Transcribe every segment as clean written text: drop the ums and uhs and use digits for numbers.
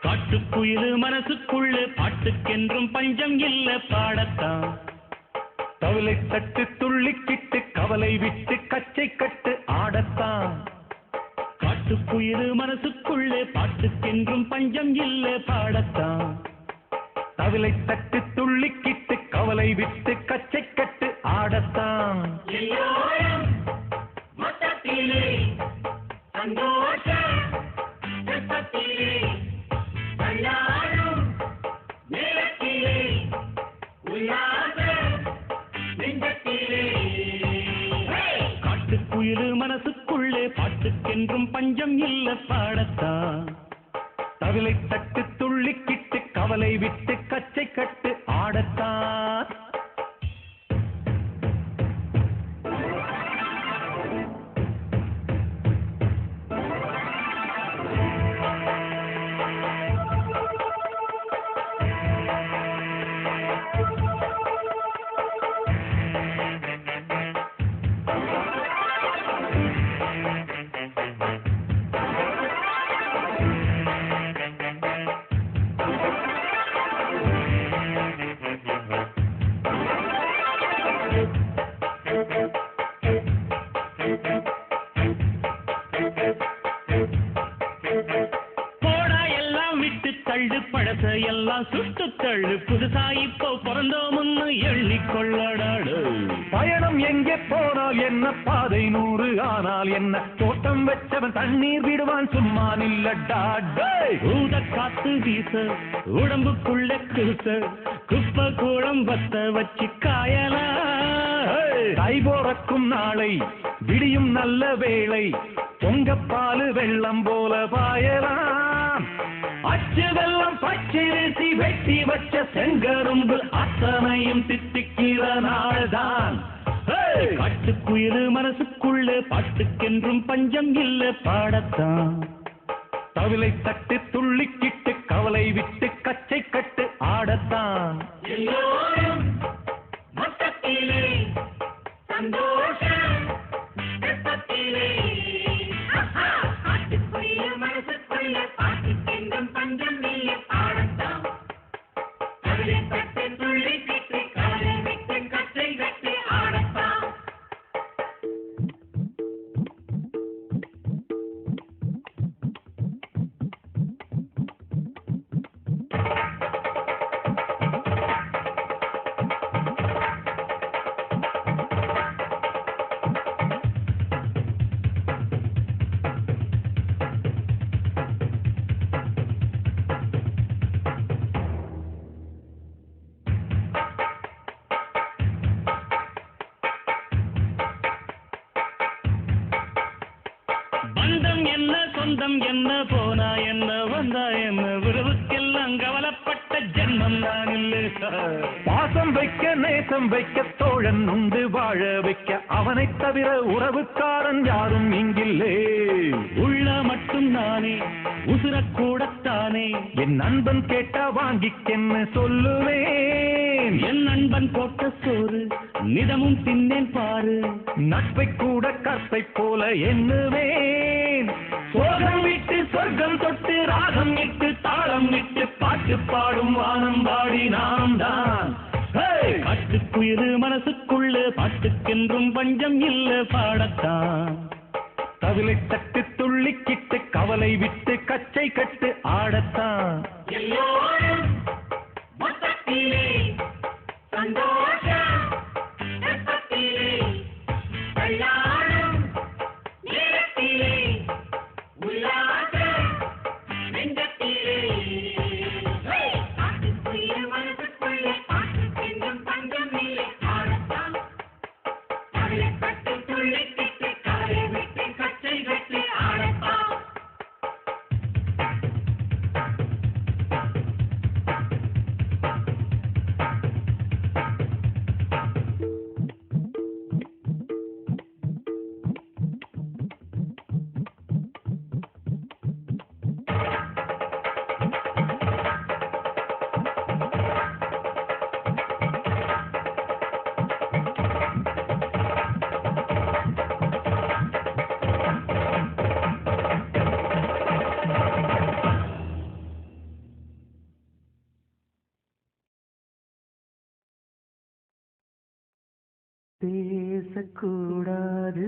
காட்டுக்குயிலு மனசுக்குள்ளே பாட்டுக்கென்றும் பஞ்சம் இல்ல பாடத்தான். தவளை தட்டு துள்ளிக்கிட்டு கவலை விட்டு கச்சை கட்டு ஆடத்தான். காட்டுக்குயிலு மனசுக்குள்ளே பாட்டுக்கென்றும் பஞ்சம் இல்ல பாடத்தான். தவளை தட்டு துள்ளிக்கிட்டு கவலை விட்டு கச்சை கட்டு ஆடத்தான். காட்டுக்குயிலு மனசுக்குள்ளே பாட்டுக்கென்றும் பஞ்சம் இல்ல பாடத்தான். தவிலை தட்டு துள்ளிக்கிட்டு கவலை விட்டு கச்சை கட்டு ஆடத்தான். எல்லாம் சுட்டு தள்ளு புதுசா இப்போ பிறந்தோம்னு எண்ணிக்கொள்ளடாடு. பயணம் எங்கே போனால் என்ன பாதை 100 ஆனால் என்ன தோட்டம் வச்சவன் தண்ணீர் விடுவான் சும்மா நில்லடா. ஊத காத்து வீச உடம்புக்குள்ள கிழிச குப்பை கூடம் வத்த வச்சு காயலா. கை போறக்கும் நாளை விடியும் நல்ல வேளை பொங்கப்பாலு வெள்ளம் போல பாயலாம். அச்சு வெள்ளம் பச்சரிசி வெட்டி வச்ச செங்கரும்பு அத்தனையும் தித்திக்கிற நாள்தான். காட்டுக்குயிலு மனசுக்குள்ளே பாட்டுக்கென்றும் பஞ்சம் இல்ல பாடத்தான். தவிலை தட்டு துள்ளிக்கிட்டு கவலை விட்டு கச்சை கட்டு ஆடத்தான். பந்தம் என்ன சொந்தம் என்ன போனா என்ன வந்தா என்ன உறவுக்கெல்லாம் கவலைப்பட்ட ஜென்மம் தான் இல்லை. பாசம் வைக்க நேசம் வைக்க தோழன் உண்டு வாழ வைக்க அவனை தவிர உறவுக்காரன் யாரும் இங்கில்லே. உள்ள மட்டும் நானே உசுரக்கூடத்தானே என் நண்பன் கேட்டா வாங்கிக்கென்னு சொல்லுவேன். என் நண்பன் போட்ட சோறு நிதமும் தின்னேன் பாரு. நட்பை கூட கற்பை போல எண்ணுவேன். சோகம் விட்டு சொர்க்கம் தொட்டு ராகம் இட்டு தாளம் விட்டு பாட்டு பாடும் வானம் பாடி நாம் தான். காட்டுக்குயிலு மனசுக்குள்ளே பாட்டுக்கென்றும் பஞ்சம் இல்ல பாடத்தான். தவிலை தட்டு துள்ளிக்கிட்டு கவலை விட்டு கச்சை கட்டு ஆடத்தான். பேசக்கூடாது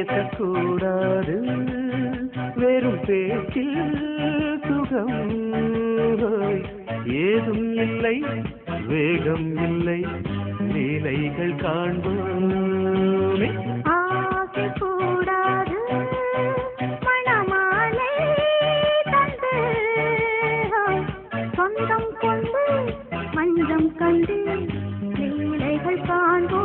பேசக்கூடாது வெறும் பேச்சில் சுகம் ஏதும் இல்லை வேகம் இல்லை லீலைகள் காண்போமே ஆசை கூடாது மணமாலை தந்து சொந்தம் கொண்டு மஞ்சம் கண்டு லீலைகள் காண்போம்